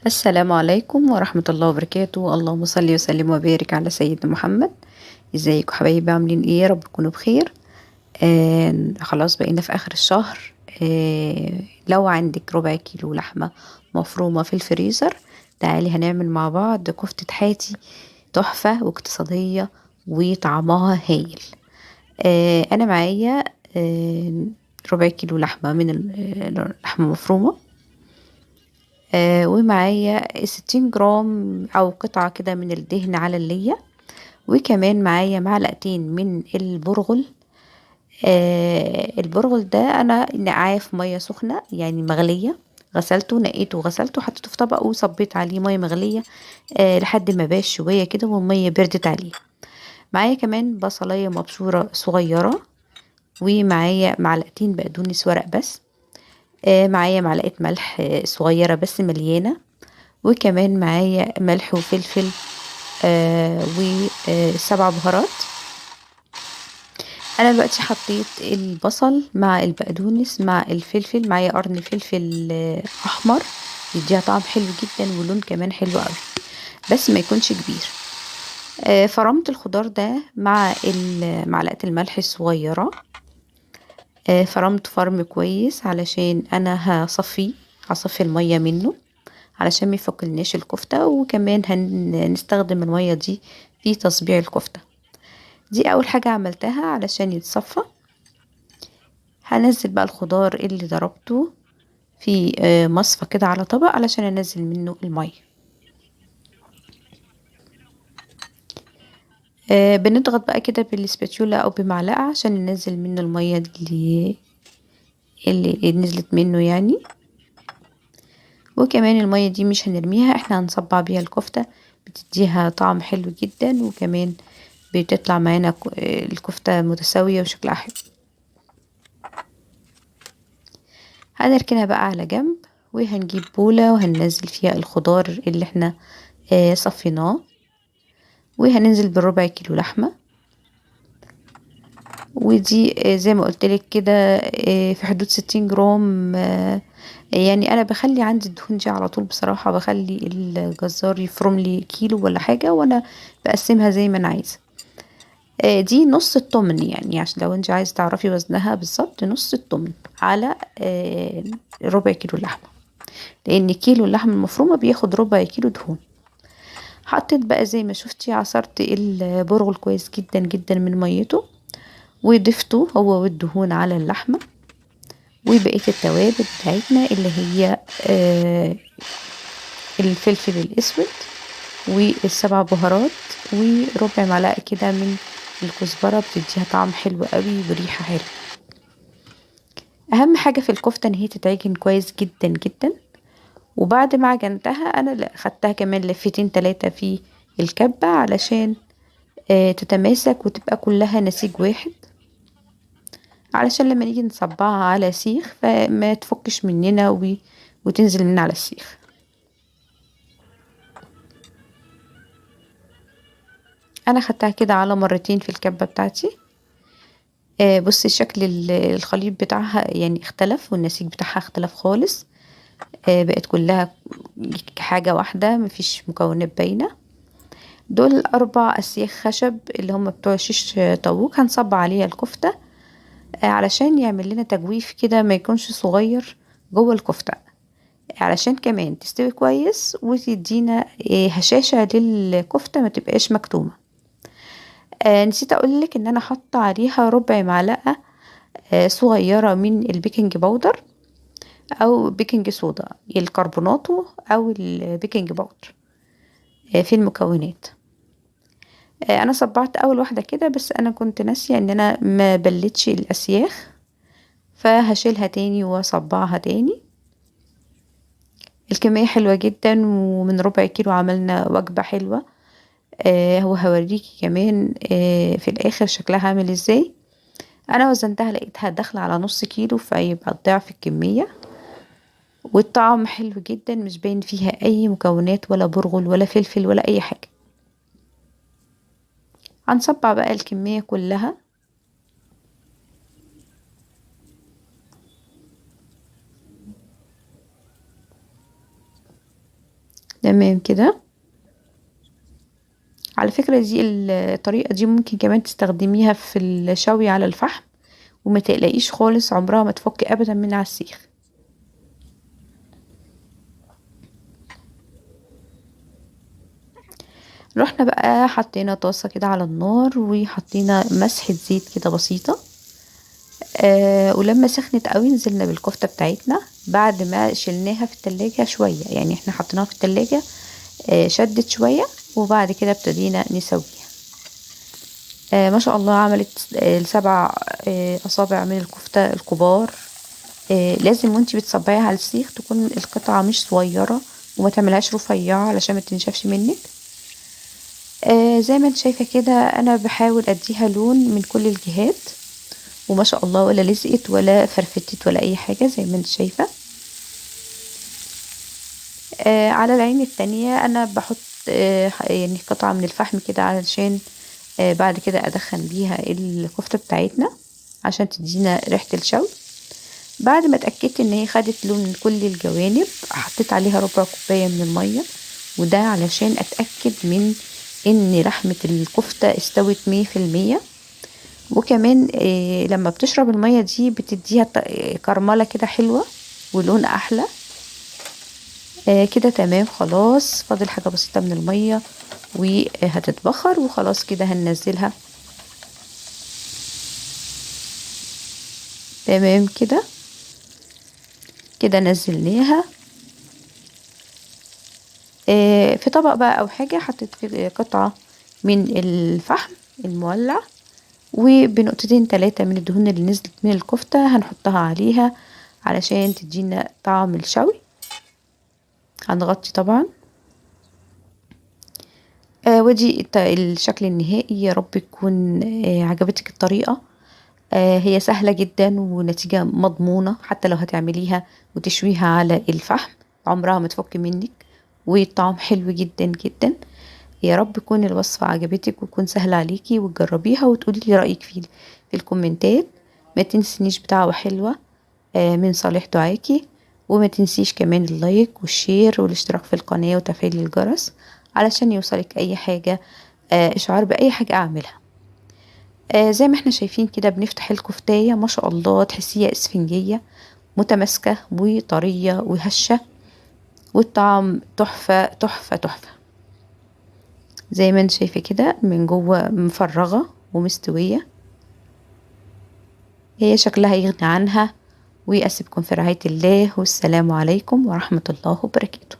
السلام عليكم ورحمة الله وبركاته. اللهم صل وسلم وبارك على سيدنا محمد. ازيكم حبايبي؟ عاملين ايه؟ يا رب تكونوا بخير. خلاص بقينا في اخر الشهر. لو عندك ربع كيلو لحمة مفرومة في الفريزر، تعالي هنعمل مع بعض كفتة حاتي تحفة واقتصادية وطعمها هايل. انا معايا ربع كيلو لحمة من اللحمة مفرومة. ومعايا 60 جرام او قطعة كده من الدهن على اللية، وكمان معايا معلقتين من البرغل. البرغل ده انا نقعاه في مية سخنة يعني مغلية، غسلته نقيته وغسلته حطيته في طبق وصبيت عليه مية مغلية لحد ما باش شوية كده والمية بردت عليه. معايا كمان بصلاية مبشورة صغيرة، ومعايا معلقتين بقدونس ورق بس. معايا معلقة ملح صغيرة بس مليانة، وكمان معايا ملح وفلفل وسبع بهارات. انا دلوقتي حطيت البصل مع البقدونس مع الفلفل، معايا قرن فلفل احمر يديها طعم حلو جدا ولون كمان حلو قوي، بس ما يكونش كبير. فرمت الخضار ده مع معلقة الملح الصغيرة. فرمت فرم كويس علشان انا هصفي المية منه علشان ما يفكلناش الكفتة، وكمان هنستخدم المية دي في تصبيع الكفتة. دي اول حاجة عملتها علشان يتصفى. هنزل بقى الخضار اللي ضربته في مصفى كده على طبق علشان انزل منه المية. بنضغط بقى كده بالسباتيولا او بمعلقة عشان ننزل منه المية اللي نزلت منه يعني. وكمان المية دي مش هنرميها، احنا هنصبع بيها الكفتة، بتديها طعم حلو جدا، وكمان بتطلع معانا الكفتة متساوية وشكلها حلو. هنركنها بقى على جنب، وهنجيب بولة وهننزل فيها الخضار اللي احنا صفيناه، وهننزل بالربع كيلو لحمة. ودي زي ما قلتلك كده في حدود 60 جرام. يعني انا بخلي عندي الدهون دي على طول، بصراحة بخلي الجزار يفرم لي كيلو ولا حاجة، وانا بقسمها زي ما انا عايزة. دي نص الطمن، يعني عشان لو انت عايزة تعرفي وزنها بالظبط، نص الطمن على ربع كيلو لحمة، لان كيلو اللحمة المفرومة بياخد ربع كيلو دهون. حطيت بقى زي ما شفتي، عصرت البرغل كويس جدا جدا من ميته، وضفته هو والدهون على اللحمة، وبقية التوابل بتاعتنا اللي هي الفلفل الاسود والسبع بهارات وربع معلقة كده من الكزبرة، بتديها طعم حلو قوي وريحة حلوة. اهم حاجة في الكفتة ان هي تتعجن كويس جدا جدا. وبعد ما عجنتها انا خدتها كمان لفتين تلاتة في الكبة علشان تتماسك وتبقى كلها نسيج واحد، علشان لما نيجي نصبعها على سيخ فما تفكش مننا وتنزل من على السيخ. انا خدتها كده على مرتين في الكبة بتاعتي. بصي شكل الخليط بتاعها يعني اختلف، والنسيج بتاعها اختلف خالص. بقت كلها حاجة واحدة، مفيش مكونات باينة. دول 4 أسياخ خشب اللي هم بتوع شيش طاووق، هنصب عليها الكفتة علشان يعمل لنا تجويف كده، ما يكونش صغير جوه الكفتة، علشان كمان تستوي كويس وتدينا هشاشة للكفتة ما تبقاش مكتومة. نسيت اقولك ان انا حاطه عليها ربع معلقة صغيرة من البيكنج باودر او بيكنج صودا، الكربوناتو او البيكنج باودر في المكونات. انا صبعت اول واحدة كده، بس انا كنت ناسية ان انا ما بلتش الاسياخ، فهشيلها تاني واصبعها تاني. الكمية حلوة جدا، ومن ربع كيلو عملنا وجبة حلوة. هو هوريكي كمان في الاخر شكلها عامل ازاي. انا وزنتها لقيتها داخلة على نص كيلو، فيبقى الضعف الكمية. والطعم حلو جدا، مش باين فيها اي مكونات ولا برغل ولا فلفل ولا اي حاجة. هنصبع بقى الكمية كلها. تمام كده. على فكرة دي الطريقة دي ممكن كمان تستخدميها في الشوي على الفحم، وما تقلقيش خالص، عمرها ما تفك ابدا من على السيخ. رحنا بقى حطينا طاسة كده على النار، وحطينا مسحة زيت كده بسيطة. ولما سخنت قوي نزلنا بالكفتة بتاعتنا بعد ما شلناها في التلاجة شوية، يعني احنا حطيناها في التلاجة شدت شوية، وبعد كده ابتدينا نسويها. ما شاء الله عملت السبع أصابع من الكفتة الكبار. لازم وانتي بتصبعيها على السيخ تكون القطعة مش صغيرة، وما تعملهاش رفيعة علشان ما تنشفش منك. زي ما انت شايفة كده انا بحاول اديها لون من كل الجهات، وما شاء الله ولا لزقت ولا فرفتت ولا اي حاجة زي ما انت شايفة. على العين التانية انا بحط يعني قطعة من الفحم كده علشان بعد كده ادخن بيها الكفتة بتاعتنا عشان تدينا ريحة الشوي. بعد ما اتأكدت ان هي خدت لون من كل الجوانب حطيت عليها ربع كوباية من المية، وده علشان اتأكد من ان لحمة الكفتة استوت 100%. وكمان لما بتشرب المية دي بتديها كرملة كده حلوة ولون احلى. كده تمام خلاص، فاضل حاجة بسيطة من المية وهتتبخر، وخلاص كده هننزلها. تمام كده، كده نزلناها في طبق بقى او حاجة. حطيت فيه قطعة من الفحم المولع، وبنقطتين 3 من الدهون اللي نزلت من الكفتة هنحطها عليها علشان تدينا طعم الشوي. هنغطي طبعا. ودي الشكل النهائي. يا رب تكون عجبتك الطريقة. هي سهلة جدا ونتيجة مضمونة، حتى لو هتعمليها وتشويها على الفحم عمرها ما تفك منك، والطعم حلو جدا جدا. يا رب تكون الوصفة عجبتك وتكون سهلة عليكي وتجربيها وتقولي لي رأيك في الكومنتات. ما تنسينيش بدعوة حلوة من صالح دعاكي، وما تنسيش كمان اللايك والشير والاشتراك في القناة وتفعيل الجرس علشان يوصلك اي حاجة اشعار باي حاجة اعملها. زي ما احنا شايفين كده بنفتح الكفتاية ما شاء الله تحسيها اسفنجية متماسكة وطرية وهشة، والطعم تحفة تحفة تحفة. زي ما انت شايفة كده من جوه مفرغة ومستوية. هي شكلها يغني عنها. وأسيبكم في رعاية الله، والسلام عليكم ورحمة الله وبركاته.